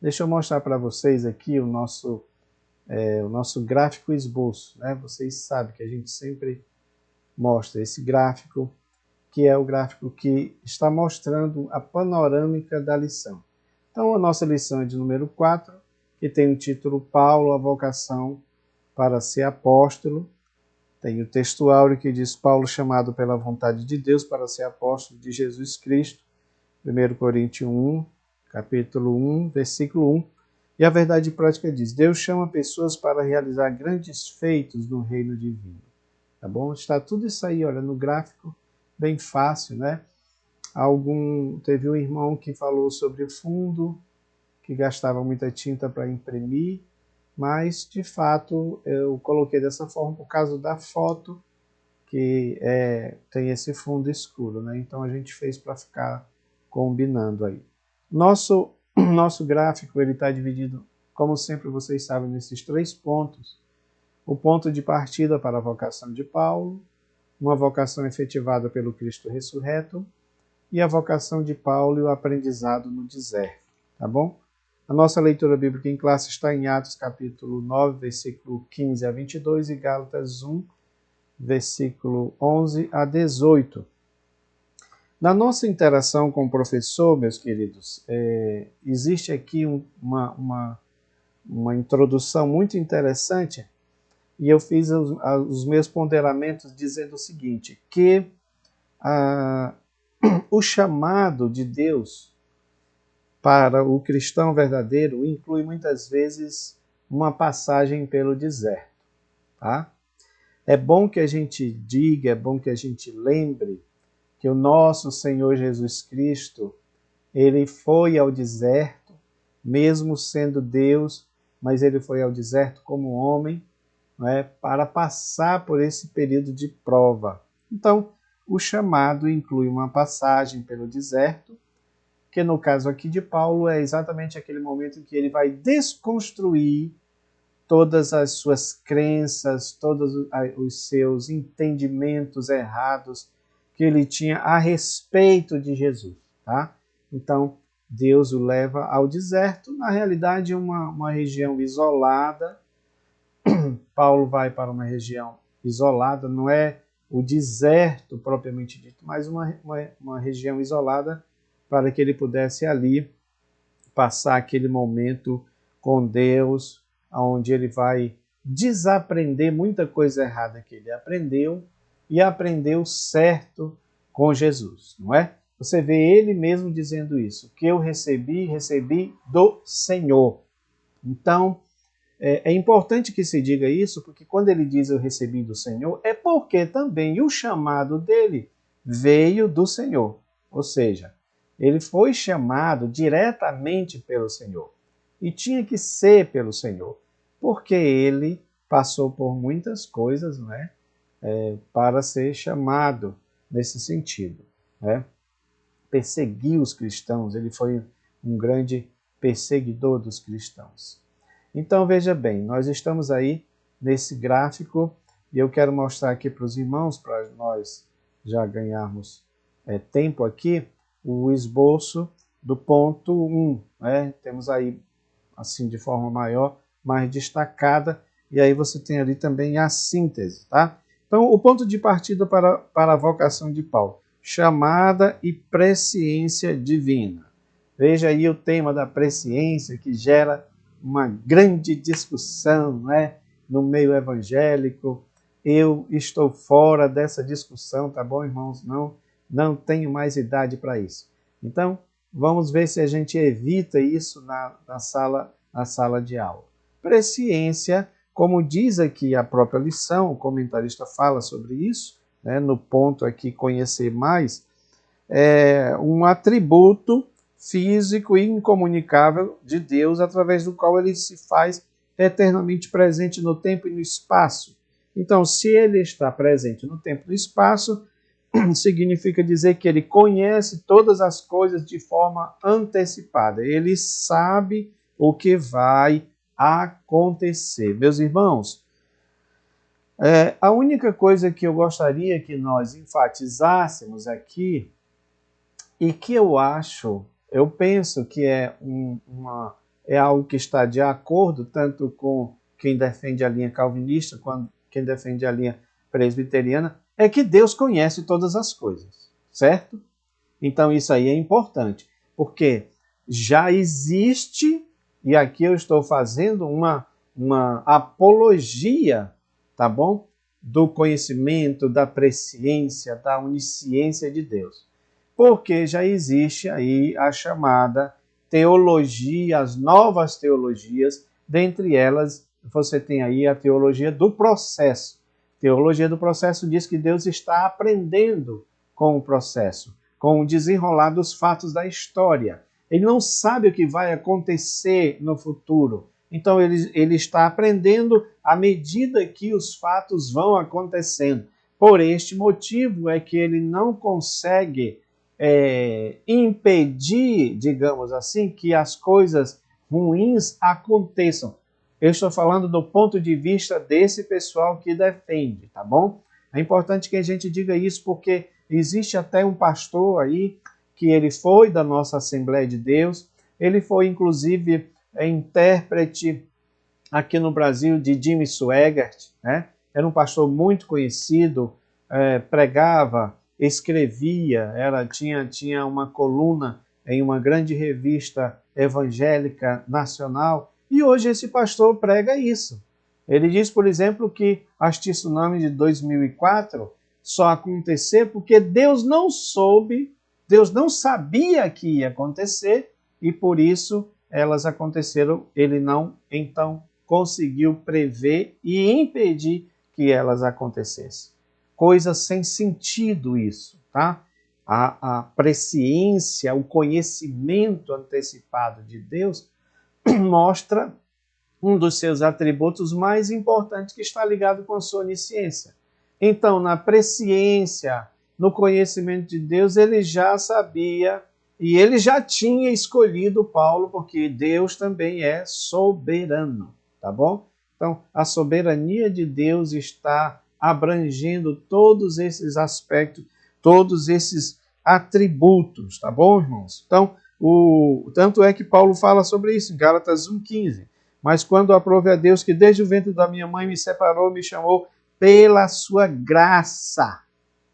Deixa eu mostrar para vocês aqui o nosso gráfico esboço, né? Vocês sabem que a gente sempre mostra esse gráfico, que é o gráfico que está mostrando a panorâmica da lição. Então, a nossa lição é de número 4, que tem o título Paulo, a vocação para ser apóstolo. Tem o texto áureo que diz Paulo chamado pela vontade de Deus para ser apóstolo de Jesus Cristo, 1 Coríntios 1, capítulo 1, versículo 1. E a verdade prática diz, Deus chama pessoas para realizar grandes feitos no reino divino. Tá bom? Está tudo isso aí, olha, no gráfico, bem fácil, né? Teve um irmão que falou sobre o fundo, que gastava muita tinta para imprimir, mas, de fato, eu coloquei dessa forma por causa da foto, que tem esse fundo escuro, né? Então a gente fez para ficar combinando aí. Nosso gráfico está dividido, como sempre vocês sabem, nesses 3 pontos. O ponto de partida para a vocação de Paulo, uma vocação efetivada pelo Cristo ressurreto, e a vocação de Paulo e o aprendizado no deserto, tá bom? A nossa leitura bíblica em classe está em Atos capítulo 9, versículo 15 a 22 e Gálatas 1, versículo 11 a 18. Na nossa interação com o professor, meus queridos, existe aqui uma introdução muito interessante e eu fiz os meus ponderamentos dizendo o seguinte, que o chamado de Deus para o cristão verdadeiro inclui muitas vezes uma passagem pelo deserto. Tá? É bom que a gente diga, é bom que a gente lembre que o nosso Senhor Jesus Cristo, ele foi ao deserto, mesmo sendo Deus, mas ele foi ao deserto como homem, né, para passar por esse período de prova. Então, o chamado inclui uma passagem pelo deserto, que no caso aqui de Paulo é exatamente aquele momento em que ele vai desconstruir todas as suas crenças, todos os seus entendimentos errados que ele tinha a respeito de Jesus. Tá? Então, Deus o leva ao deserto, na realidade uma região isolada. Paulo vai para uma região isolada, não é o deserto propriamente dito, mas uma região isolada para que ele pudesse ali passar aquele momento com Deus, onde ele vai desaprender muita coisa errada que ele aprendeu e aprendeu certo com Jesus, não é? Você vê ele mesmo dizendo isso, que eu recebi do Senhor. Então, é importante que se diga isso, porque quando ele diz eu recebi do Senhor, é porque também o chamado dele veio do Senhor. Ou seja, ele foi chamado diretamente pelo Senhor. E tinha que ser pelo Senhor, porque ele passou por muitas coisas, né, para ser chamado nesse sentido. Né? Perseguiu os cristãos, ele foi um grande perseguidor dos cristãos. Então, veja bem, nós estamos aí nesse gráfico e eu quero mostrar aqui para os irmãos, para nós já ganharmos tempo aqui, o esboço do ponto 1. Né? Temos aí, assim, de forma maior, mais destacada, e aí você tem ali também a síntese. Tá? Então, o ponto de partida para a vocação de Paulo, chamada e presciência divina. Veja aí o tema da presciência que gera uma grande discussão, né, no meio evangélico. Eu estou fora dessa discussão, tá bom, irmãos? Não tenho mais idade para isso. Então, vamos ver se a gente evita isso na sala de aula. Presciência, como diz aqui a própria lição, o comentarista fala sobre isso, né, no ponto aqui conhecer mais, é um atributo físico e incomunicável de Deus, através do qual ele se faz eternamente presente no tempo e no espaço. Então, se ele está presente no tempo e no espaço, significa dizer que ele conhece todas as coisas de forma antecipada. Ele sabe o que vai acontecer. Meus irmãos, a única coisa que eu gostaria que nós enfatizássemos aqui, e que eu penso que é é algo que está de acordo tanto com quem defende a linha calvinista quanto quem defende a linha presbiteriana, é que Deus conhece todas as coisas, certo? Então isso aí é importante, porque já existe, e aqui eu estou fazendo uma apologia, tá bom? Do conhecimento, da presciência, da onisciência de Deus. Porque já existe aí a chamada teologia, as novas teologias, dentre elas você tem aí a teologia do processo. Teologia do processo diz que Deus está aprendendo com o processo, com o desenrolar dos fatos da história. Ele não sabe o que vai acontecer no futuro. Então ele está aprendendo à medida que os fatos vão acontecendo. Por este motivo é que ele não consegue impedir, digamos assim, que as coisas ruins aconteçam. Eu estou falando do ponto de vista desse pessoal que defende, tá bom? É importante que a gente diga isso porque existe até um pastor aí que ele foi da nossa Assembleia de Deus, ele foi inclusive intérprete aqui no Brasil de Jimmy Swaggart, né? Era um pastor muito conhecido, pregava, escrevia, tinha uma coluna em uma grande revista evangélica nacional, e hoje esse pastor prega isso. Ele diz, por exemplo, que as tsunamis de 2004 só aconteceram porque Deus não sabia que ia acontecer, e por isso elas aconteceram. Ele não, então, conseguiu prever e impedir que elas acontecessem. Coisa sem sentido isso, tá? A presciência, o conhecimento antecipado de Deus mostra um dos seus atributos mais importantes que está ligado com a sua onisciência. Então, na presciência, no conhecimento de Deus, ele já sabia e ele já tinha escolhido Paulo, porque Deus também é soberano, tá bom? Então, a soberania de Deus está abrangendo todos esses aspectos, todos esses atributos, tá bom, irmãos? Então, tanto é que Paulo fala sobre isso em Gálatas 1,15. Mas quando aprove a Deus que desde o ventre da minha mãe me separou, me chamou pela sua graça.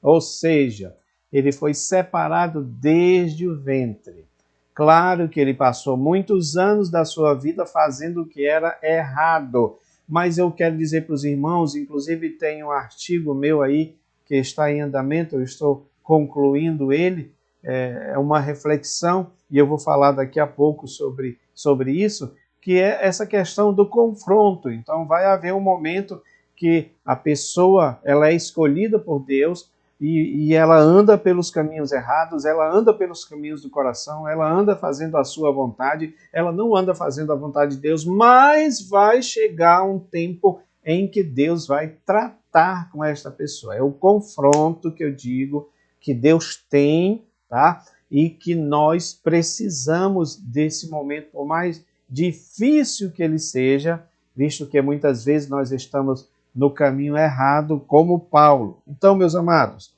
Ou seja, ele foi separado desde o ventre. Claro que ele passou muitos anos da sua vida fazendo o que era errado. Mas eu quero dizer para os irmãos, inclusive tem um artigo meu aí que está em andamento, eu estou concluindo ele, é uma reflexão, e eu vou falar daqui a pouco sobre isso, que é essa questão do confronto. Então vai haver um momento que a pessoa ela é escolhida por Deus e ela anda pelos caminhos errados, ela anda pelos caminhos do coração, ela anda fazendo a sua vontade, ela não anda fazendo a vontade de Deus, mas vai chegar um tempo em que Deus vai tratar com esta pessoa. É o confronto que eu digo que Deus tem, tá? E que nós precisamos desse momento, por mais difícil que ele seja, visto que muitas vezes nós estamos no caminho errado, como Paulo. Então, meus amados,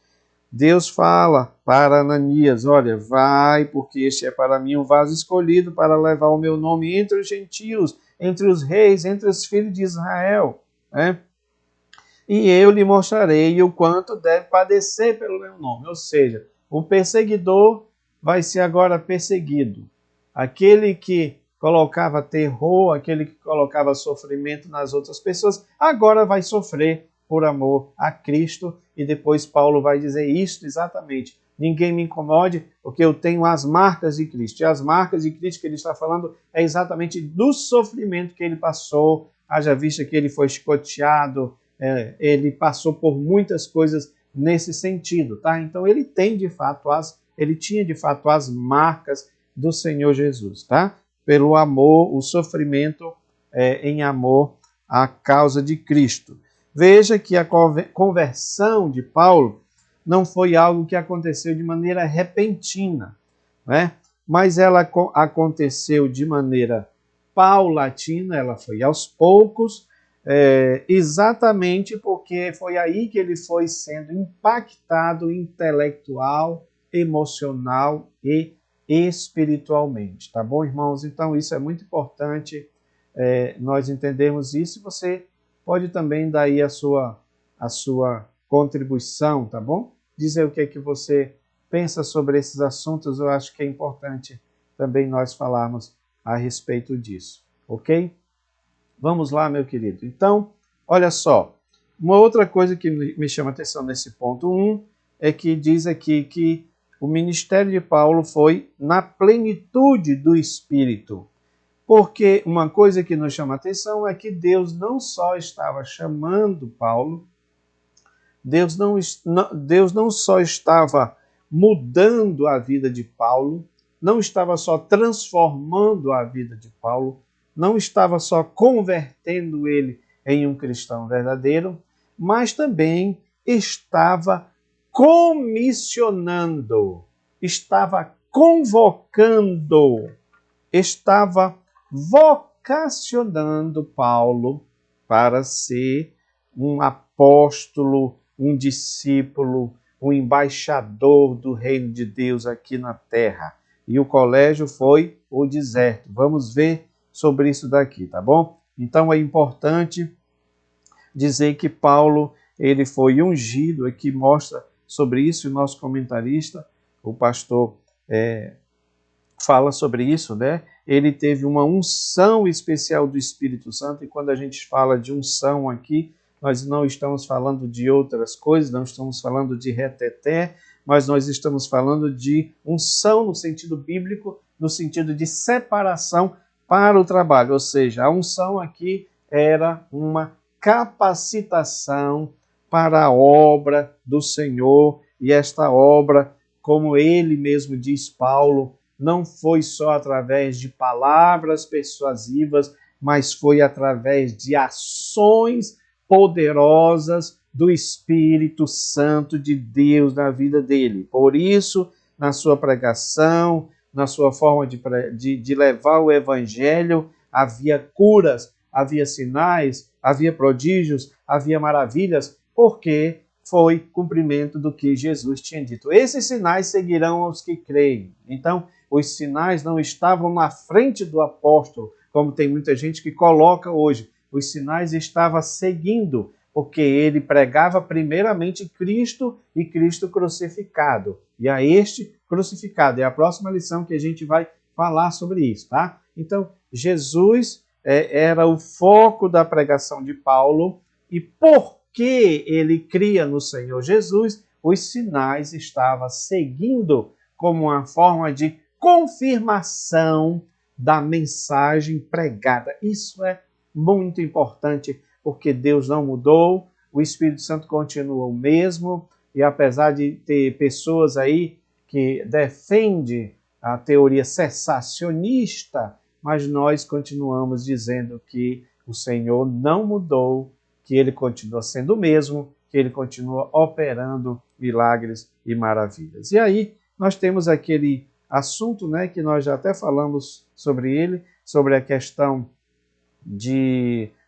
Deus fala para Ananias, olha, vai, porque este é para mim um vaso escolhido para levar o meu nome entre os gentios, entre os reis, entre os filhos de Israel, né? E eu lhe mostrarei o quanto deve padecer pelo meu nome. Ou seja, o perseguidor vai ser agora perseguido. Aquele que colocava terror, aquele que colocava sofrimento nas outras pessoas, agora vai sofrer por amor a Cristo. E depois Paulo vai dizer isso exatamente. Ninguém me incomode, porque eu tenho as marcas de Cristo. E as marcas de Cristo que ele está falando é exatamente do sofrimento que ele passou, haja vista que ele foi chicoteado, ele passou por muitas coisas nesse sentido, tá? Então ele tinha de fato as marcas do Senhor Jesus, tá? Pelo amor, o sofrimento em amor à causa de Cristo. Veja que a conversão de Paulo não foi algo que aconteceu de maneira repentina, né? Mas ela aconteceu de maneira paulatina, ela foi aos poucos, exatamente porque foi aí que ele foi sendo impactado intelectual, emocional e espiritualmente, tá bom, irmãos? Então isso é muito importante, nós entendermos isso, e você pode também dar aí a sua contribuição, tá bom? Dizer o que é que você pensa sobre esses assuntos, eu acho que é importante também nós falarmos a respeito disso, ok? Vamos lá, meu querido. Então, olha só, uma outra coisa que me chama a atenção nesse ponto 1 é que diz aqui que o ministério de Paulo foi na plenitude do Espírito. Porque uma coisa que nos chama a atenção é que Deus não só estava chamando Paulo, Deus não só estava mudando a vida de Paulo, não estava só transformando a vida de Paulo, não estava só convertendo ele em um cristão verdadeiro, mas também estava comissionando, estava convocando, estava vocacionando Paulo para ser um apóstolo, um discípulo, um embaixador do reino de Deus aqui na terra. E o colégio foi o deserto. Vamos ver sobre isso daqui, tá bom? Então é importante dizer que Paulo, ele foi ungido, aqui mostra sobre isso o nosso comentarista, o pastor fala sobre isso, né? Ele teve uma unção especial do Espírito Santo, e quando a gente fala de unção aqui, nós não estamos falando de outras coisas, não estamos falando de reteté, mas nós estamos falando de unção no sentido bíblico, no sentido de separação para o trabalho, ou seja, a unção aqui era uma capacitação para a obra do Senhor, e esta obra, como ele mesmo diz, Paulo, não foi só através de palavras persuasivas, mas foi através de ações poderosas do Espírito Santo de Deus na vida dele. Por isso, na sua pregação, na sua forma de levar o Evangelho, havia curas, havia sinais, havia prodígios, havia maravilhas, porque foi cumprimento do que Jesus tinha dito. Esses sinais seguirão aos que creem. Então, os sinais não estavam na frente do apóstolo, como tem muita gente que coloca hoje. Os sinais estavam seguindo, porque ele pregava primeiramente Cristo e Cristo crucificado. E a este crucificado. É a próxima lição que a gente vai falar sobre isso, tá? Então, Jesus era o foco da pregação de Paulo, e porque ele cria no Senhor Jesus, os sinais estavam seguindo como uma forma de confirmação da mensagem pregada. Isso é muito importante, porque Deus não mudou, o Espírito Santo continua o mesmo, e apesar de ter pessoas aí que defendem a teoria cessacionista, mas nós continuamos dizendo que o Senhor não mudou, que ele continua sendo o mesmo, que ele continua operando milagres e maravilhas. E aí nós temos aquele assunto, né, que nós já até falamos sobre ele, sobre a questão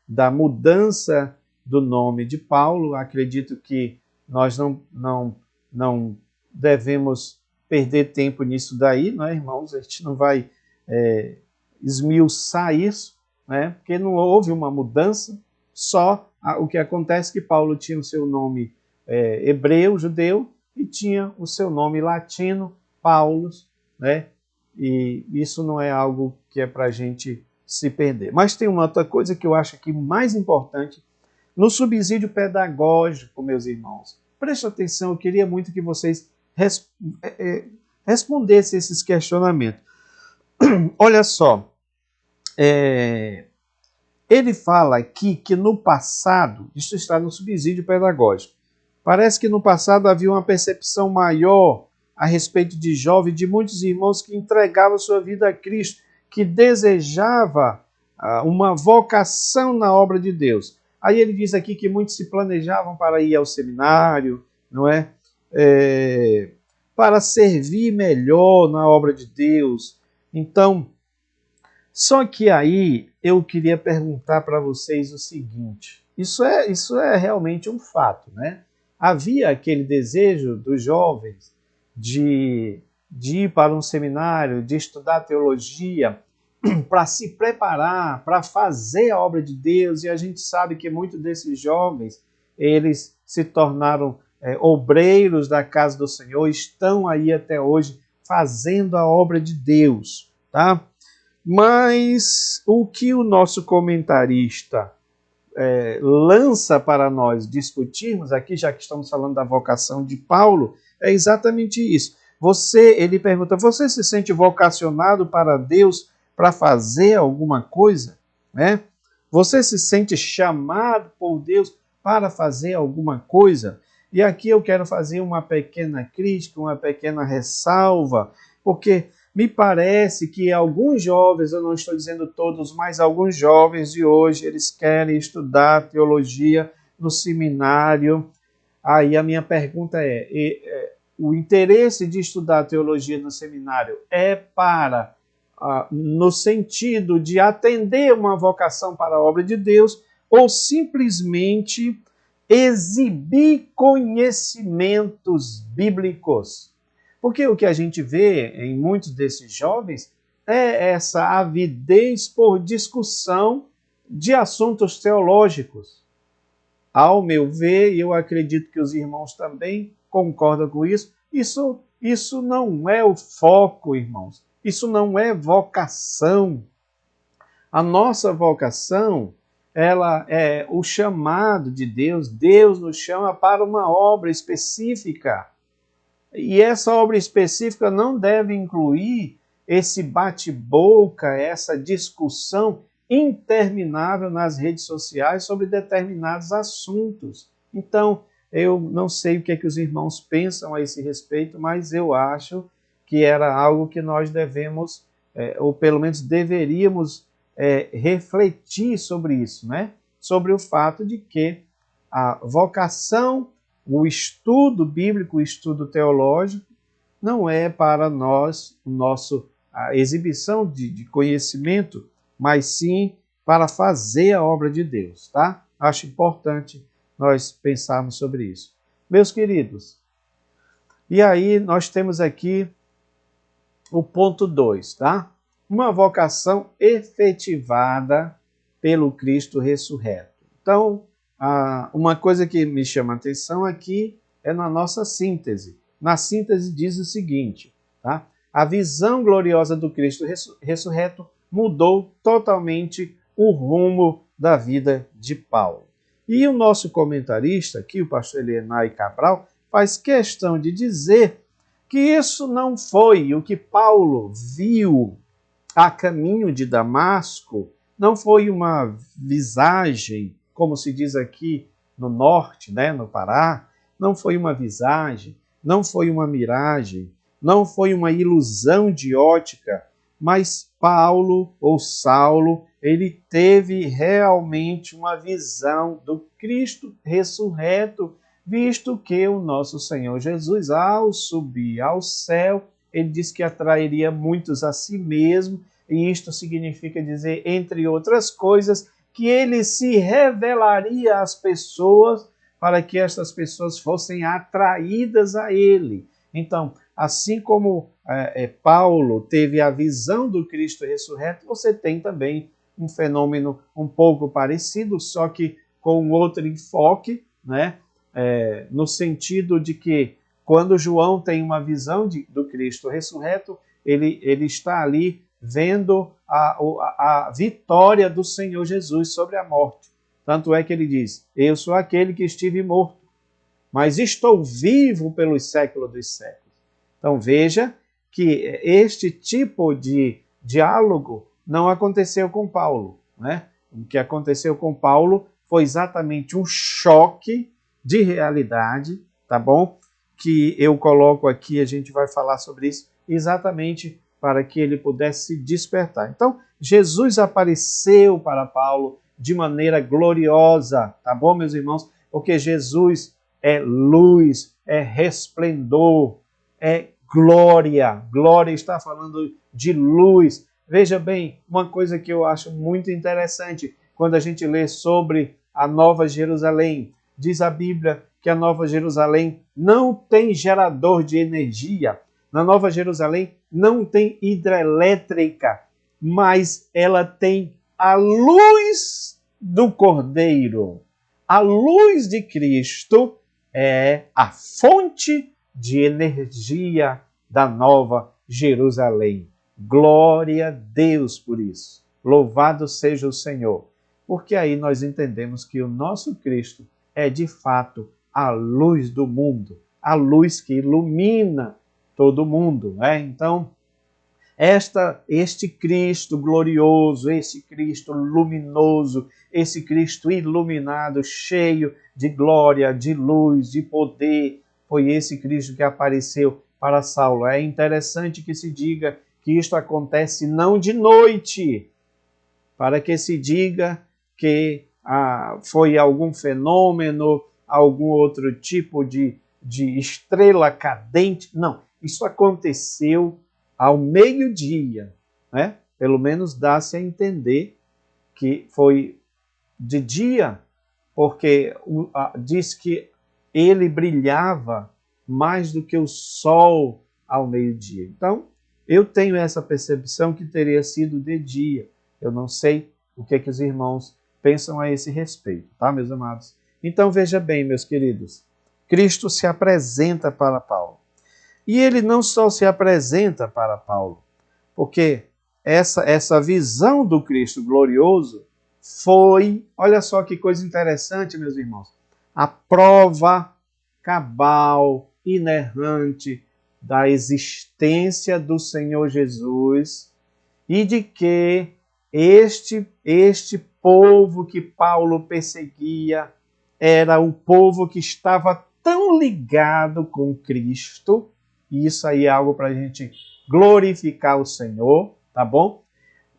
da mudança do nome de Paulo. Acredito que nós não devemos perder tempo nisso daí, não é, irmãos? A gente não vai esmiuçar isso, né? Porque não houve uma mudança, só o que acontece é que Paulo tinha o seu nome hebreu, judeu, e tinha o seu nome latino, Paulos, né? E isso não é algo que é para a gente se perder. Mas tem uma outra coisa que eu acho aqui mais importante, no subsídio pedagógico, meus irmãos. Preste atenção, eu queria muito que vocês respondessem esses questionamentos. Olha só, ele fala aqui que no passado, isso está no subsídio pedagógico, parece que no passado havia uma percepção maior a respeito de jovens, de muitos irmãos que entregavam sua vida a Cristo, que desejava uma vocação na obra de Deus. Aí ele diz aqui que muitos se planejavam para ir ao seminário, não é? Para servir melhor na obra de Deus. Então, só que aí eu queria perguntar para vocês o seguinte, isso é realmente um fato, né? Havia aquele desejo dos jovens de de ir para um seminário, de estudar teologia, para se preparar, para fazer a obra de Deus, e a gente sabe que muitos desses jovens, eles se tornaram obreiros da casa do Senhor, estão aí até hoje fazendo a obra de Deus, tá? Mas o que o nosso comentarista lança para nós discutirmos aqui, já que estamos falando da vocação de Paulo, é exatamente isso. Ele pergunta, você se sente vocacionado para Deus para fazer alguma coisa? Né? Você se sente chamado por Deus para fazer alguma coisa? E aqui eu quero fazer uma pequena crítica, uma pequena ressalva, porque me parece que alguns jovens, eu não estou dizendo todos, mas alguns jovens de hoje, eles querem estudar teologia no seminário. Aí a minha pergunta o interesse de estudar teologia no seminário é para, no sentido de atender uma vocação para a obra de Deus, ou simplesmente exibir conhecimentos bíblicos? Porque o que a gente vê em muitos desses jovens é essa avidez por discussão de assuntos teológicos. Ao meu ver, e eu acredito que os irmãos também concordam com isso, isso não é o foco, irmãos. Isso não é vocação. A nossa vocação, ela é o chamado de Deus. Deus nos chama para uma obra específica. E essa obra específica não deve incluir esse bate-boca, essa discussão interminável nas redes sociais sobre determinados assuntos. Então, eu não sei o que é que os irmãos pensam a esse respeito, mas eu acho que era algo que nós devemos, ou pelo menos deveríamos, refletir sobre isso, né? Sobre o fato de que a vocação, o estudo bíblico, o estudo teológico, não é para nós a exibição de conhecimento, mas sim para fazer a obra de Deus, tá? Acho importante nós pensarmos sobre isso. Meus queridos, e aí nós temos aqui o ponto 2, tá? Uma vocação efetivada pelo Cristo ressurreto. Então, uma coisa que me chama a atenção aqui é na nossa síntese. Na síntese diz o seguinte, tá? A visão gloriosa do Cristo ressurreto mudou totalmente o rumo da vida de Paulo. E o nosso comentarista aqui, o pastor Elienay Cabral, faz questão de dizer que isso não foi o que Paulo viu a caminho de Damasco, não foi uma visagem, como se diz aqui no norte, né, no Pará, não foi uma visagem, não foi uma miragem, não foi uma ilusão de ótica, mas Paulo ou Saulo, ele teve realmente uma visão do Cristo ressurreto, visto que o nosso Senhor Jesus, ao subir ao céu, ele disse que atrairia muitos a si mesmo, e isto significa dizer, entre outras coisas, que ele se revelaria às pessoas para que estas pessoas fossem atraídas a ele. Então, assim como Paulo teve a visão do Cristo ressurreto, você tem também um fenômeno um pouco parecido, só que com outro enfoque, né? No sentido de que quando João tem uma visão do Cristo ressurreto, ele está ali vendo a vitória do Senhor Jesus sobre a morte. Tanto é que ele diz, eu sou aquele que estive morto, mas estou vivo pelos séculos dos séculos. Então veja que este tipo de diálogo não aconteceu com Paulo, né? O que aconteceu com Paulo foi exatamente um choque de realidade, tá bom? Que eu coloco aqui, a gente vai falar sobre isso, exatamente para que ele pudesse se despertar. Então, Jesus apareceu para Paulo de maneira gloriosa, tá bom, meus irmãos? Porque Jesus é luz, é resplendor, é glória. Glória está falando de luz. Veja bem, uma coisa que eu acho muito interessante, quando a gente lê sobre a Nova Jerusalém, diz a Bíblia que a Nova Jerusalém não tem gerador de energia, Na Nova Jerusalém não tem hidrelétrica, mas ela tem a luz do Cordeiro. A luz de Cristo é a fonte de energia da Nova Jerusalém. Glória a Deus por isso. Louvado seja o Senhor. Porque aí nós entendemos que o nosso Cristo é de fato a luz do mundo, a luz que ilumina todo mundo, né? Então, este Cristo glorioso, esse Cristo luminoso, esse Cristo iluminado, cheio de glória, de luz, de poder, foi esse Cristo que apareceu para Saulo. É interessante que se diga que isto acontece não de noite, para que se diga que foi algum fenômeno, algum outro tipo de estrela cadente. Não, isso aconteceu ao meio-dia, né? Pelo menos dá-se a entender que foi de dia, porque diz que ele brilhava mais do que o sol ao meio-dia. Então, eu tenho essa percepção que teria sido de dia. Eu não sei o que os irmãos pensam a esse respeito, tá, meus amados? Então, veja bem, meus queridos, Cristo se apresenta para Paulo. E ele não só se apresenta para Paulo, porque essa visão do Cristo glorioso foi, olha só que coisa interessante, meus irmãos, a prova cabal, inerrante da existência do Senhor Jesus e de que este povo que Paulo perseguia era o povo que estava tão ligado com Cristo. E isso aí é algo para a gente glorificar o Senhor, tá bom?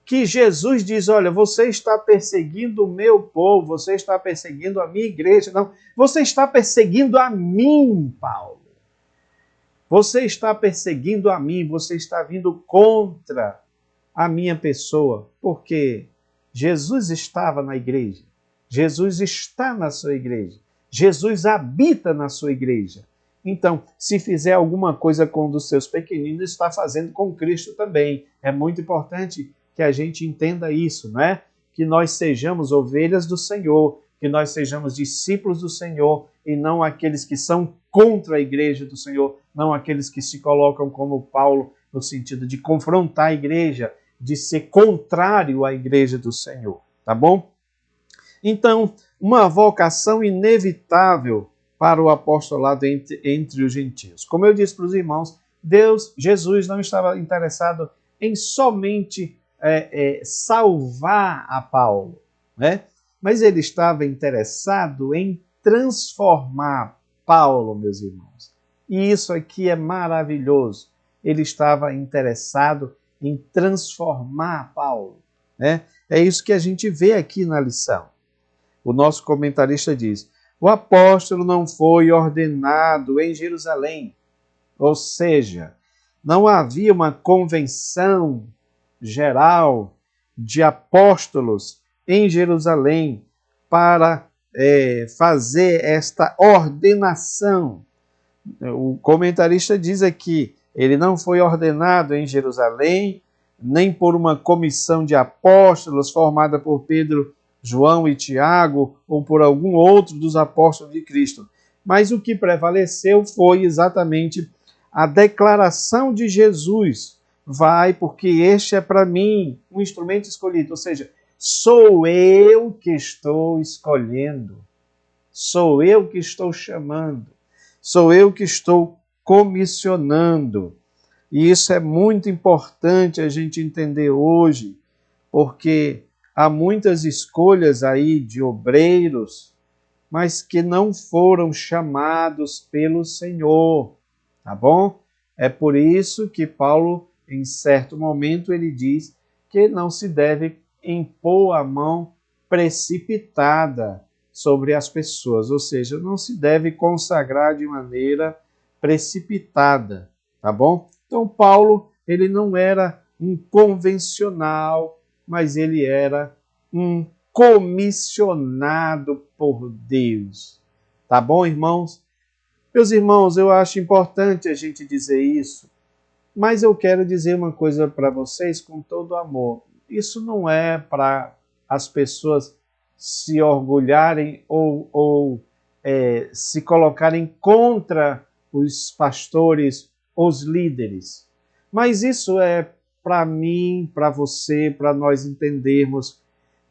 Que Jesus diz, olha, você está perseguindo o meu povo, você está perseguindo a minha igreja. Não, você está perseguindo a mim, Paulo. Você está perseguindo a mim, você está vindo contra a minha pessoa, porque Jesus estava na igreja, Jesus está na sua igreja, Jesus habita na sua igreja. Então, se fizer alguma coisa com um dos seus pequeninos, está fazendo com Cristo também. É muito importante que a gente entenda isso, não é? Que nós sejamos ovelhas do Senhor, que nós sejamos discípulos do Senhor e não aqueles que são contra a igreja do Senhor, não aqueles que se colocam como Paulo no sentido de confrontar a igreja, de ser contrário à igreja do Senhor, tá bom? Então, uma vocação inevitável para o apostolado entre os gentios. Como eu disse para os irmãos, Jesus não estava interessado em somente salvar a Paulo, né? Mas ele estava interessado em transformar Paulo, meus irmãos. E isso aqui é maravilhoso. Ele estava interessado em transformar Paulo, né? É isso que a gente vê aqui na lição. O nosso comentarista diz: o apóstolo não foi ordenado em Jerusalém, ou seja, não havia uma convenção geral de apóstolos em Jerusalém para fazer esta ordenação. O comentarista diz aqui, ele não foi ordenado em Jerusalém, nem por uma comissão de apóstolos formada por Pedro, João e Tiago, ou por algum outro dos apóstolos de Cristo. Mas o que prevaleceu foi exatamente a declaração de Jesus. Vai, porque este é para mim um instrumento escolhido. Ou seja, sou eu que estou escolhendo. Sou eu que estou chamando. Sou eu que estou comissionando. E isso é muito importante a gente entender hoje, porque há muitas escolhas aí de obreiros, mas que não foram chamados pelo Senhor, tá bom? É por isso que Paulo, em certo momento, ele diz que não se deve impor a mão precipitada sobre as pessoas, ou seja, não se deve consagrar de maneira precipitada, tá bom? Então, Paulo, ele não era um convencional, mas ele era um comissionado por Deus. Tá bom, irmãos? Meus irmãos, eu acho importante a gente dizer isso, Mas eu quero dizer uma coisa para vocês com todo amor. Isso não é para as pessoas se orgulharem ou se colocarem contra os pastores, os líderes. Mas isso é para mim, para você, para nós entendermos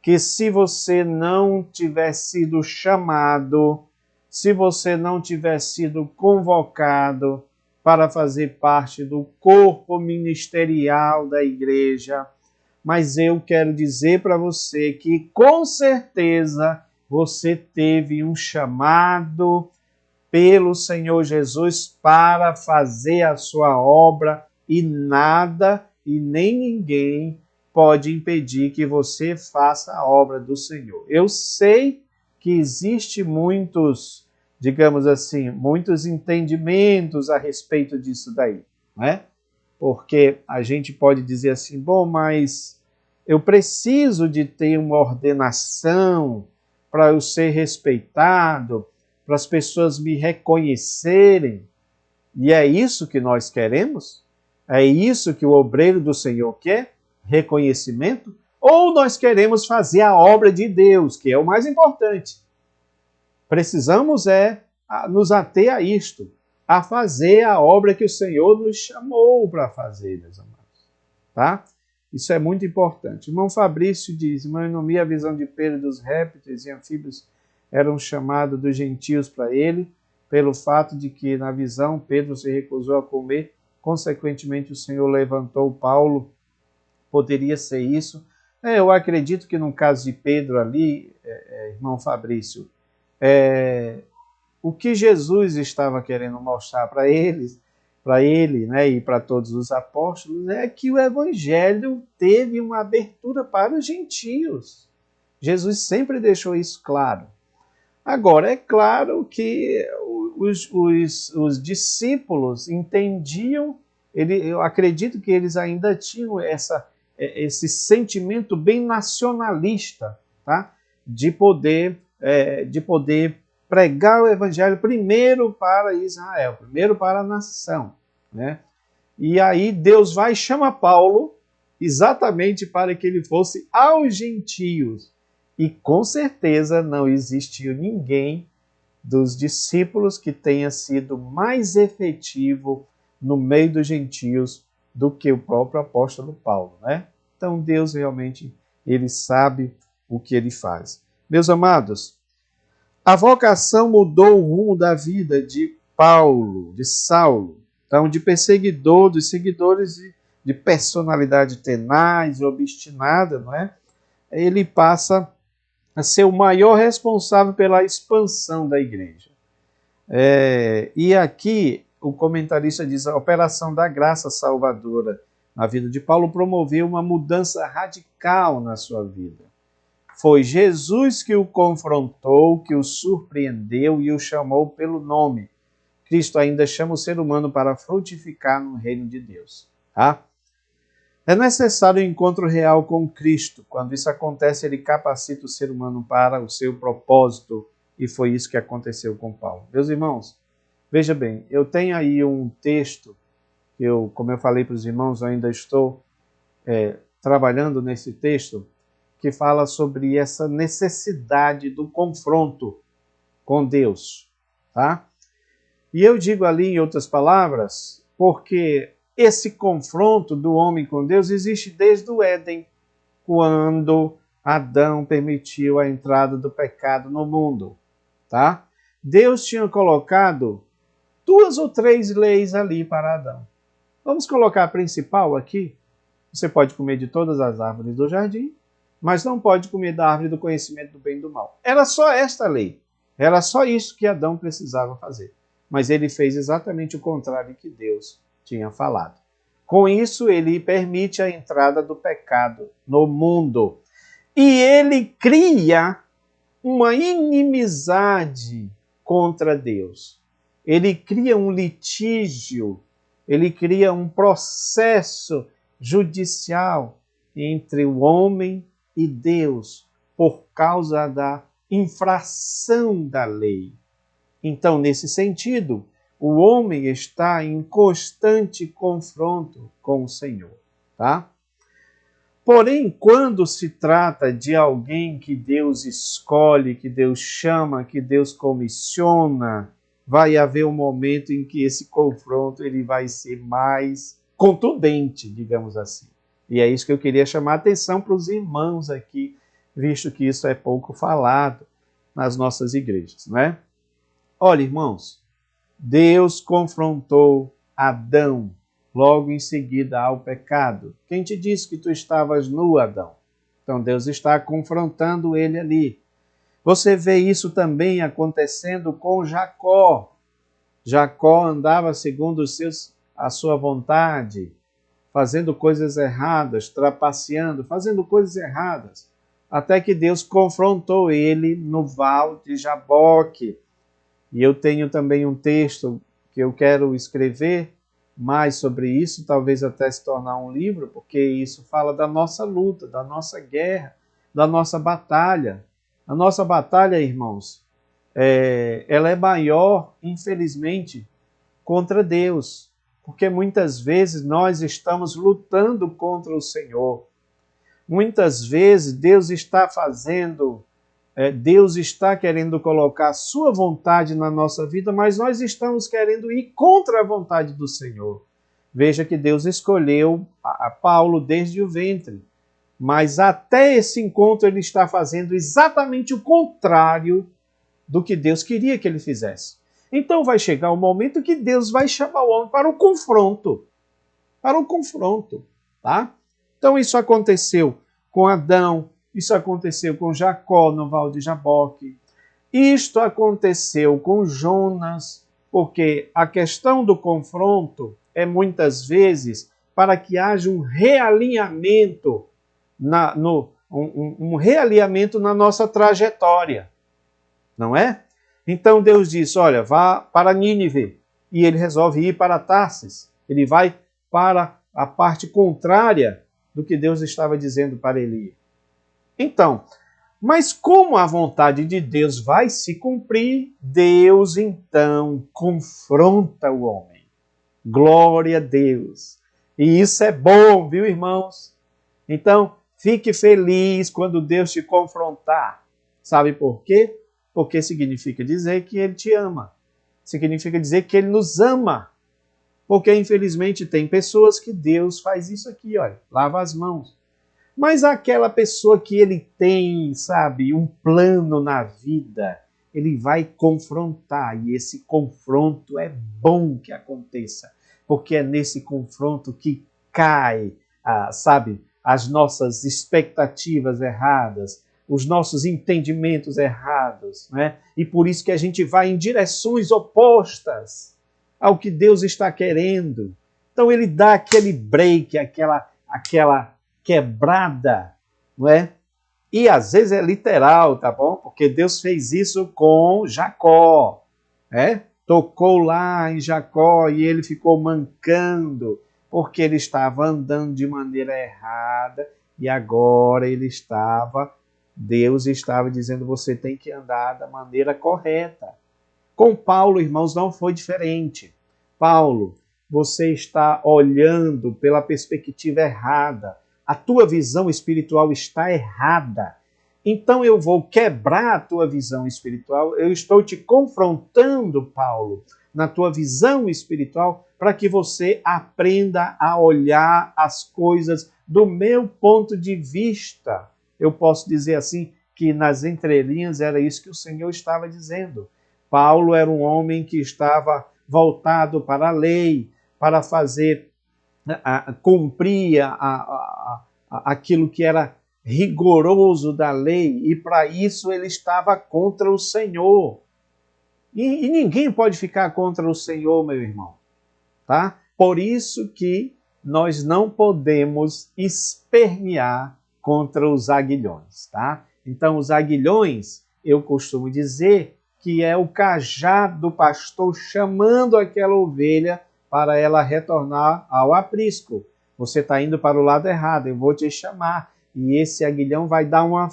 que se você não tiver sido chamado, se você não tiver sido convocado para fazer parte do corpo ministerial da igreja, mas eu quero dizer para você que com certeza você teve um chamado pelo Senhor Jesus para fazer a sua obra e nada e nem ninguém pode impedir que você faça a obra do Senhor. Eu sei que existe muitos, digamos assim, muitos entendimentos a respeito disso daí, né? Porque a gente pode dizer assim, bom, mas eu preciso de ter uma ordenação para eu ser respeitado, para as pessoas me reconhecerem. E é isso que nós queremos? É isso que o obreiro do Senhor quer? Reconhecimento? Ou nós queremos fazer a obra de Deus, que é o mais importante? Precisamos nos ater a isto, a fazer a obra que o Senhor nos chamou para fazer, meus amados. Tá? Isso é muito importante. Irmão Fabrício diz, irmão Enomi, a visão de Pedro dos répteis e anfíbios era um chamado dos gentios para ele, pelo fato de que na visão Pedro se recusou a comer, consequentemente o Senhor levantou Paulo, poderia ser isso. Eu acredito que no caso de Pedro ali, irmão Fabrício, o que Jesus estava querendo mostrar para ele, né, e para todos os apóstolos, é que o evangelho teve uma abertura para os gentios. Jesus sempre deixou isso claro. Agora, é claro que os discípulos entendiam, eu acredito que eles ainda tinham esse sentimento bem nacionalista, tá? de poder pregar o evangelho primeiro para Israel, primeiro para a nação, né? E aí Deus vai e chama Paulo exatamente para que ele fosse aos gentios. E com certeza não existiu ninguém dos discípulos que tenha sido mais efetivo no meio dos gentios do que o próprio apóstolo Paulo, né? Então Deus realmente, ele sabe o que ele faz. Meus amados, a vocação mudou o rumo da vida de Paulo, de Saulo. Então, de perseguidor, dos seguidores de personalidade tenaz e obstinada, não é? Ele passa a ser o maior responsável pela expansão da igreja. E aqui o comentarista diz: a operação da graça salvadora na vida de Paulo promoveu uma mudança radical na sua vida. Foi Jesus que o confrontou, que o surpreendeu e o chamou pelo nome. Cristo ainda chama o ser humano para frutificar no reino de Deus. Tá? É necessário o encontro real com Cristo. Quando isso acontece, ele capacita o ser humano para o seu propósito. E foi isso que aconteceu com Paulo. Meus irmãos, veja bem, eu tenho aí um texto, como eu falei para os irmãos, eu ainda estou trabalhando nesse texto, que fala sobre essa necessidade do confronto com Deus. Tá? E eu digo ali, em outras palavras, porque esse confronto do homem com Deus existe desde o Éden, quando Adão permitiu a entrada do pecado no mundo. Tá? Deus tinha colocado 2 ou 3 leis ali para Adão. Vamos colocar a principal aqui. Você pode comer de todas as árvores do jardim, mas não pode comer da árvore do conhecimento do bem e do mal. Era só esta lei. Era só isso que Adão precisava fazer. Mas ele fez exatamente o contrário que Deus tinha falado. Com isso, ele permite a entrada do pecado no mundo. E ele cria uma inimizade contra Deus. Ele cria um litígio, ele cria um processo judicial entre o homem e Deus por causa da infração da lei. Então, nesse sentido, o homem está em constante confronto com o Senhor, tá? Porém, quando se trata de alguém que Deus escolhe, que Deus chama, que Deus comissiona, vai haver um momento em que esse confronto ele vai ser mais contundente, digamos assim. E é isso que eu queria chamar a atenção para os irmãos aqui, visto que isso é pouco falado nas nossas igrejas, não é? Olha, irmãos, Deus confrontou Adão logo em seguida ao pecado. Quem te disse que tu estavas nu, Adão? Então Deus está confrontando ele ali. Você vê isso também acontecendo com Jacó. Jacó andava segundo a sua vontade, fazendo coisas erradas, trapaceando, fazendo coisas erradas, até que Deus confrontou ele no val de Jaboque. E eu tenho também um texto que eu quero escrever mais sobre isso, talvez até se tornar um livro, porque isso fala da nossa luta, da nossa guerra, da nossa batalha. A nossa batalha, irmãos, ela é maior, infelizmente, contra Deus, porque muitas vezes nós estamos lutando contra o Senhor. Muitas vezes Deus está Deus está querendo colocar a sua vontade na nossa vida, mas nós estamos querendo ir contra a vontade do Senhor. Veja que Deus escolheu a Paulo desde o ventre, mas até esse encontro ele está fazendo exatamente o contrário do que Deus queria que ele fizesse. Então vai chegar o momento que Deus vai chamar o homem para o confronto. Para o confronto, tá? Então isso aconteceu com Adão, isso aconteceu com Jacó no val de Jaboque. Isto aconteceu com Jonas, porque a questão do confronto é muitas vezes para que haja um realinhamento um realinhamento na nossa trajetória, não é? Então Deus diz, olha, vá para Nínive, e ele resolve ir para Tarsis. Ele vai para a parte contrária do que Deus estava dizendo para ele ir. Então, mas como a vontade de Deus vai se cumprir, Deus então confronta o homem. Glória a Deus. E isso é bom, viu, irmãos? Então, fique feliz quando Deus te confrontar. Sabe por quê? Porque significa dizer que Ele te ama. Significa dizer que Ele nos ama. Porque, infelizmente, tem pessoas que Deus faz isso aqui, olha, lava as mãos. Mas aquela pessoa que ele tem, sabe, um plano na vida, ele vai confrontar. E esse confronto é bom que aconteça, porque é nesse confronto que cai, sabe, as nossas expectativas erradas, os nossos entendimentos errados, né? E por isso que a gente vai em direções opostas ao que Deus está querendo. Então ele dá aquele break, aquela quebrada, não é? E às vezes é literal, tá bom? Porque Deus fez isso com Jacó, né? Tocou lá em Jacó e ele ficou mancando, porque ele estava andando de maneira errada e agora Deus estava dizendo, você tem que andar da maneira correta. Com Paulo, irmãos, não foi diferente. Paulo, você está olhando pela perspectiva errada. A tua visão espiritual está errada. Então eu vou quebrar a tua visão espiritual. Eu estou te confrontando, Paulo, na tua visão espiritual, para que você aprenda a olhar as coisas do meu ponto de vista. Eu posso dizer assim, que nas entrelinhas era isso que o Senhor estava dizendo. Paulo era um homem que estava voltado para a lei, para cumprir aquilo que era rigoroso da lei, e para isso ele estava contra o Senhor. E ninguém pode ficar contra o Senhor, meu irmão, tá? Por isso que nós não podemos espernear contra os aguilhões, tá? Então, os aguilhões, eu costumo dizer que é o cajado do pastor chamando aquela ovelha para ela retornar ao aprisco. Você está indo para o lado errado, eu vou te chamar. E esse aguilhão vai dar uma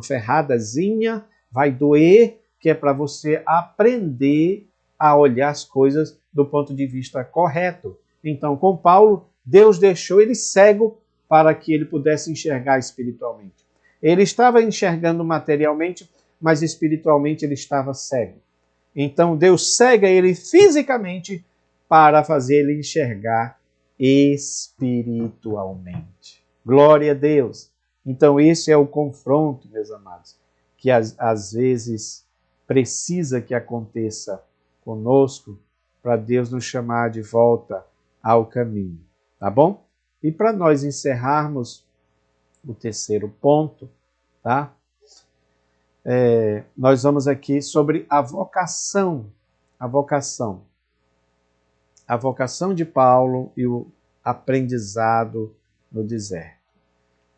ferradazinha, vai doer, que é para você aprender a olhar as coisas do ponto de vista correto. Então, com Paulo, Deus deixou ele cego para que ele pudesse enxergar espiritualmente. Ele estava enxergando materialmente, mas espiritualmente ele estava cego. Então, Deus cega ele fisicamente para fazer ele enxergar espiritualmente. Glória a Deus! Então, esse é o confronto, meus amados, que às vezes precisa que aconteça conosco para Deus nos chamar de volta ao caminho, tá bom? E para nós encerrarmos o terceiro ponto, tá? Nós vamos aqui sobre a vocação. A vocação de Paulo e o aprendizado no deserto.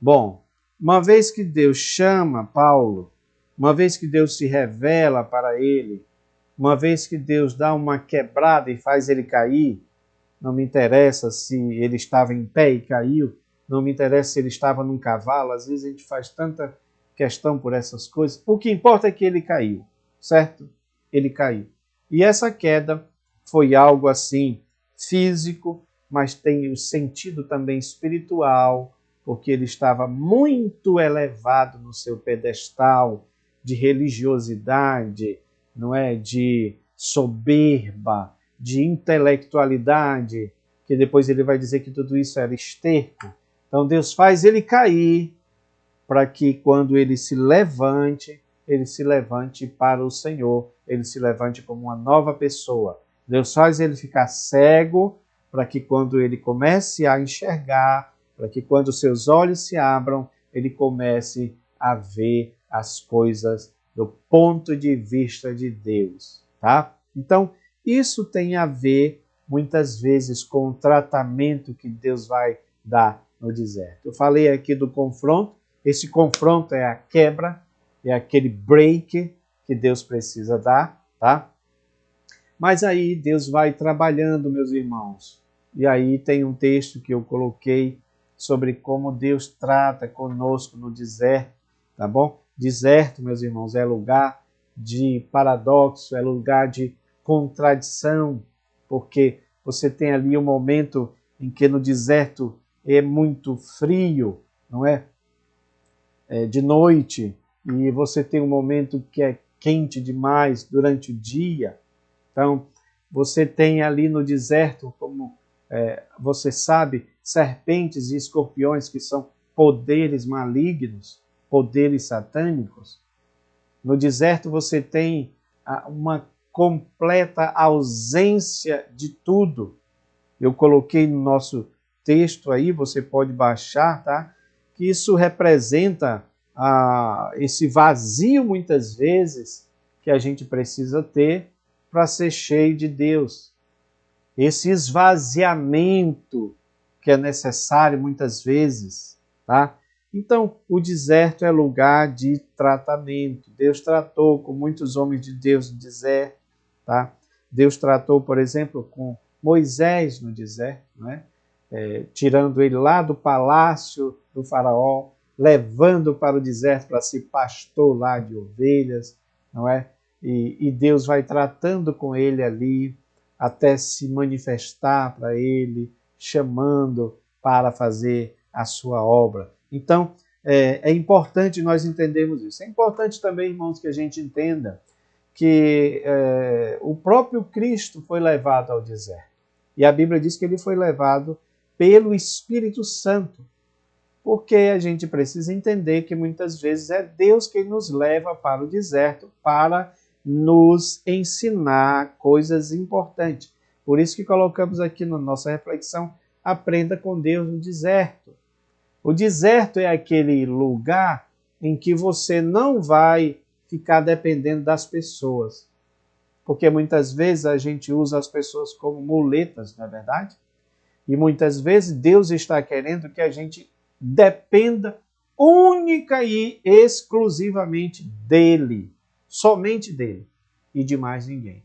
Bom, uma vez que Deus chama Paulo, uma vez que Deus se revela para ele, uma vez que Deus dá uma quebrada e faz ele cair, não me interessa se ele estava em pé e caiu, não me interessa se ele estava num cavalo, às vezes a gente faz tanta questão por essas coisas. O que importa é que ele caiu, certo? Ele caiu. E essa queda foi algo assim físico, mas tem o sentido também espiritual, porque ele estava muito elevado no seu pedestal de religiosidade, não é? De soberba, de intelectualidade, que depois ele vai dizer que tudo isso era esterco. Então Deus faz ele cair para que quando ele se levante para o Senhor, ele se levante como uma nova pessoa. Deus faz ele ficar cego para que quando ele comece a enxergar, para que quando seus olhos se abram, ele comece a ver as coisas do ponto de vista de Deus, tá? Então, isso tem a ver, muitas vezes, com o tratamento que Deus vai dar no deserto. Eu falei aqui do confronto. Esse confronto é a quebra, é aquele break que Deus precisa dar, tá? Mas aí Deus vai trabalhando, meus irmãos. E aí tem um texto que eu coloquei sobre como Deus trata conosco no deserto, tá bom? Deserto, meus irmãos, é lugar de paradoxo, é lugar de contradição, porque você tem ali um momento em que no deserto é muito frio, não é? De noite, e você tem um momento que é quente demais durante o dia. Então, você tem ali no deserto, como você sabe, serpentes e escorpiões, que são poderes malignos, poderes satânicos. No deserto você tem uma completa ausência de tudo. Eu coloquei no nosso texto aí, você pode baixar, tá? Que isso representa esse vazio, muitas vezes, que a gente precisa ter para ser cheio de Deus. Esse esvaziamento que é necessário, muitas vezes, tá? Então, o deserto é lugar de tratamento. Deus tratou com muitos homens de Deus no deserto, tá? Deus tratou, por exemplo, com Moisés no deserto, né? Tirando ele lá do palácio do faraó, levando para o deserto para ser pastor lá de ovelhas, não é? E Deus vai tratando com ele ali, até se manifestar para ele, chamando para fazer a sua obra. Então, é importante nós entendermos isso. É importante também, irmãos, que a gente entenda que o próprio Cristo foi levado ao deserto. E a Bíblia diz que ele foi levado pelo Espírito Santo. Porque a gente precisa entender que muitas vezes é Deus quem nos leva para o deserto para nos ensinar coisas importantes. Por isso que colocamos aqui na nossa reflexão, aprenda com Deus no deserto. O deserto é aquele lugar em que você não vai ficar dependendo das pessoas. Porque muitas vezes a gente usa as pessoas como muletas, não é verdade? E muitas vezes Deus está querendo que a gente dependa única e exclusivamente dele, somente dele e de mais ninguém.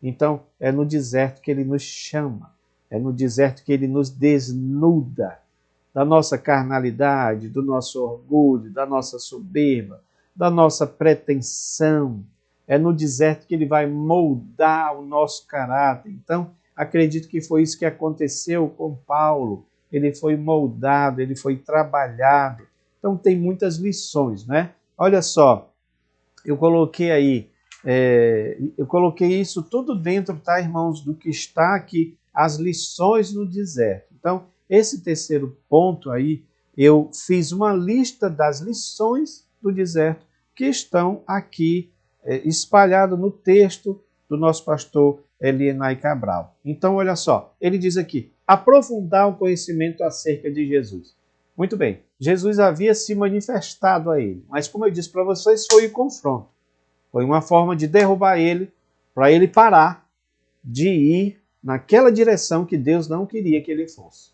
Então, é no deserto que ele nos chama, é no deserto que ele nos desnuda da nossa carnalidade, do nosso orgulho, da nossa soberba, da nossa pretensão, é no deserto que ele vai moldar o nosso caráter. Então, acredito que foi isso que aconteceu com Paulo. Ele foi moldado, ele foi trabalhado. Então, tem muitas lições, né? Olha só, eu coloquei aí, eu coloquei isso tudo dentro, tá, irmãos, do que está aqui, as lições no deserto. Então, esse terceiro ponto aí, eu fiz uma lista das lições do deserto que estão aqui espalhado no texto do nosso pastor Elienay Cabral. Então, olha só, ele diz aqui, aprofundar o conhecimento acerca de Jesus. Muito bem, Jesus havia se manifestado a ele, mas como eu disse para vocês, foi o confronto. Foi uma forma de derrubar ele, para ele parar de ir naquela direção que Deus não queria que ele fosse.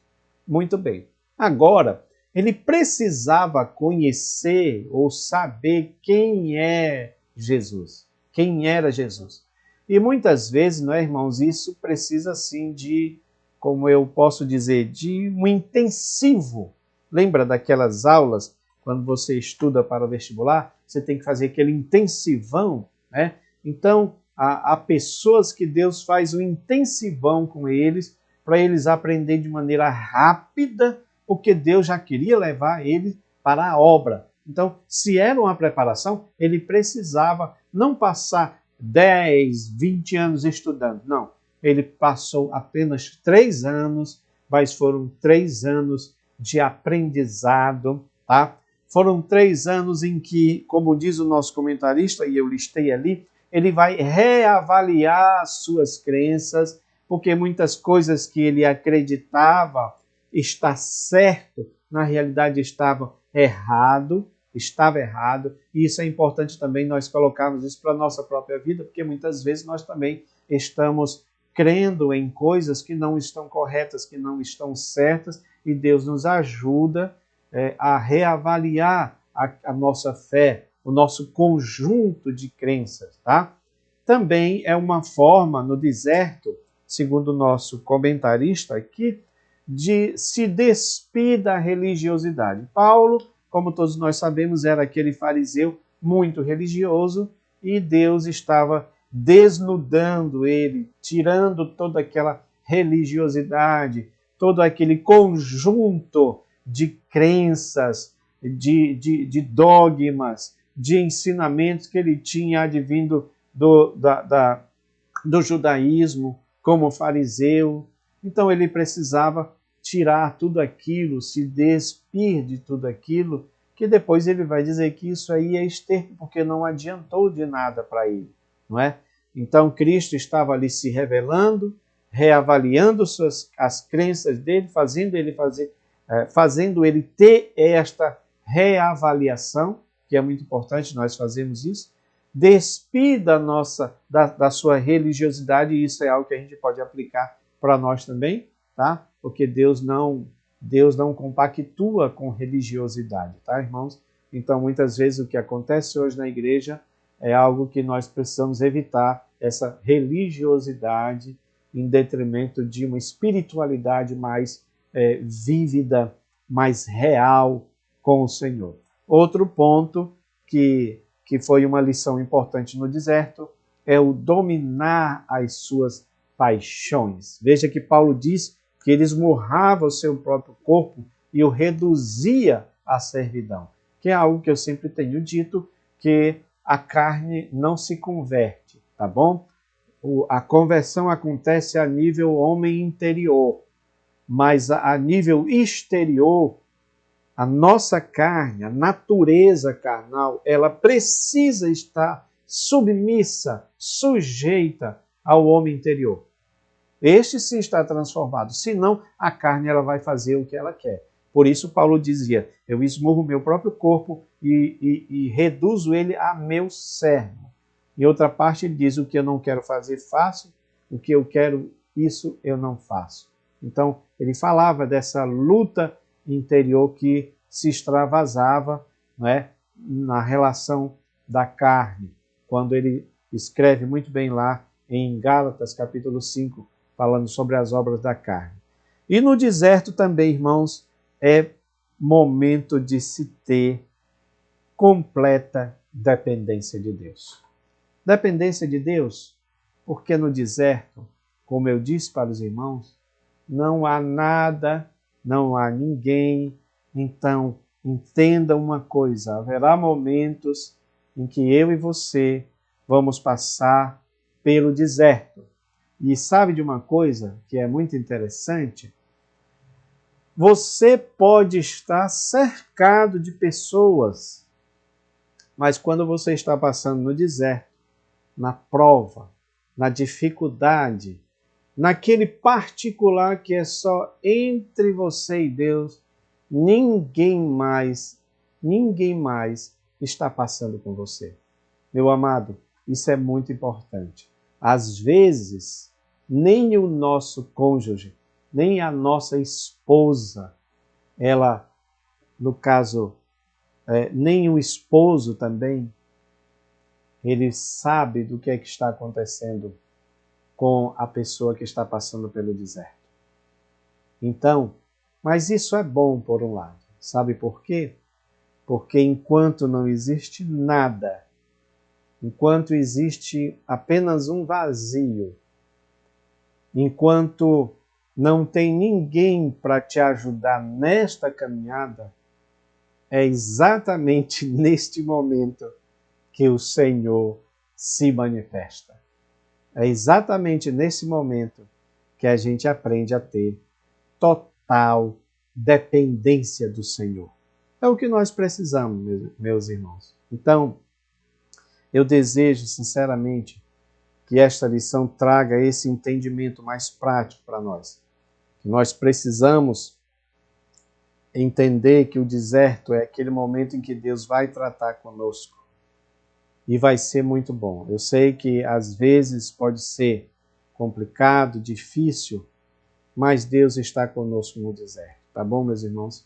Muito bem. Agora, ele precisava conhecer ou saber quem é Jesus. Quem era Jesus. E muitas vezes, não é, irmãos, isso precisa sim de, como eu posso dizer, de um intensivo. Lembra daquelas aulas, quando você estuda para o vestibular, você tem que fazer aquele intensivão, né? Então, há pessoas que Deus faz um intensivão com eles, para eles aprenderem de maneira rápida, porque Deus já queria levar eles para a obra. Então, se era uma preparação, ele precisava não passar 10, 20 anos estudando, não. Ele passou apenas 3 anos, mas foram 3 anos de aprendizado, tá? Foram 3 anos em que, como diz o nosso comentarista, e eu listei ali, ele vai reavaliar suas crenças, porque muitas coisas que ele acreditava estar certo, na realidade estava errado, e isso é importante também nós colocarmos isso para a nossa própria vida, porque muitas vezes nós também estamos crendo em coisas que não estão corretas, que não estão certas, e Deus nos ajuda a reavaliar a nossa fé, o nosso conjunto de crenças, tá? Também é uma forma no deserto, segundo o nosso comentarista aqui, de se despir da religiosidade. Paulo, como todos nós sabemos, era aquele fariseu muito religioso e Deus estava desnudando ele, tirando toda aquela religiosidade, todo aquele conjunto de crenças, de dogmas, de ensinamentos que ele tinha advindo do judaísmo como fariseu. Então ele precisava tirar tudo aquilo, se despir de tudo aquilo, que depois ele vai dizer que isso aí é esterco, porque não adiantou de nada para ele, não é? Então Cristo estava ali se revelando, reavaliando as crenças dele, fazendo ele ter esta reavaliação, que é muito importante nós fazermos isso, despir da sua religiosidade, e isso é algo que a gente pode aplicar para nós também, tá? Porque Deus não compactua com religiosidade, tá, irmãos? Então, muitas vezes o que acontece hoje na igreja é algo que nós precisamos evitar, essa religiosidade em detrimento de uma espiritualidade mais vívida, mais real com o Senhor. Outro ponto que foi uma lição importante no deserto é o dominar as suas paixões. Veja que Paulo diz que ele esmurrava o seu próprio corpo e o reduzia à servidão, que é algo que eu sempre tenho dito, que a carne não se converte, tá bom? A conversão acontece a nível homem interior, mas a nível exterior, a nossa carne, a natureza carnal, ela precisa estar submissa, sujeita ao homem interior. Este sim está transformado, senão a carne ela vai fazer o que ela quer. Por isso Paulo dizia, eu esmurro meu próprio corpo e reduzo ele a meu servo. Em outra parte ele diz, o que eu não quero fazer, faço, o que eu quero, isso eu não faço. Então ele falava dessa luta interior que se extravasava, não é, na relação da carne, quando ele escreve muito bem lá em Gálatas capítulo 5, falando sobre as obras da carne. E no deserto também, irmãos, é momento de se ter completa dependência de Deus. Dependência de Deus, porque no deserto, como eu disse para os irmãos, não há nada, não há ninguém. Então, entenda uma coisa, haverá momentos em que eu e você vamos passar pelo deserto. E sabe de uma coisa que é muito interessante? Você pode estar cercado de pessoas, mas quando você está passando no deserto, na prova, na dificuldade, naquele particular que é só entre você e Deus, ninguém mais está passando com você. Meu amado, isso é muito importante. Às vezes, nem o nosso cônjuge, nem a nossa esposa, ela, no caso, nem o esposo também, ele sabe do que é que está acontecendo com a pessoa que está passando pelo deserto. Então, mas isso é bom por um lado. Sabe por quê? Porque enquanto não existe nada, enquanto existe apenas um vazio, enquanto não tem ninguém para te ajudar nesta caminhada, é exatamente neste momento que o Senhor se manifesta. É exatamente nesse momento que a gente aprende a ter total dependência do Senhor. É o que nós precisamos, meus irmãos. Então, eu desejo sinceramente que esta lição traga esse entendimento mais prático para nós. Que nós precisamos entender que o deserto é aquele momento em que Deus vai tratar conosco. E vai ser muito bom. Eu sei que às vezes pode ser complicado, difícil, mas Deus está conosco no deserto. Tá bom, meus irmãos?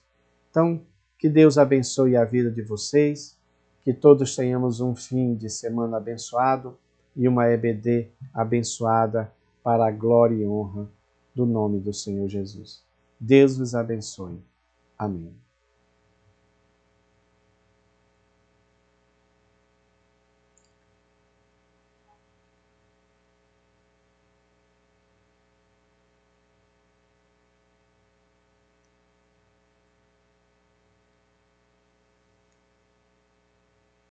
Então, que Deus abençoe a vida de vocês, que todos tenhamos um fim de semana abençoado e uma EBD abençoada para a glória e honra do nome do Senhor Jesus. Deus vos abençoe. Amém.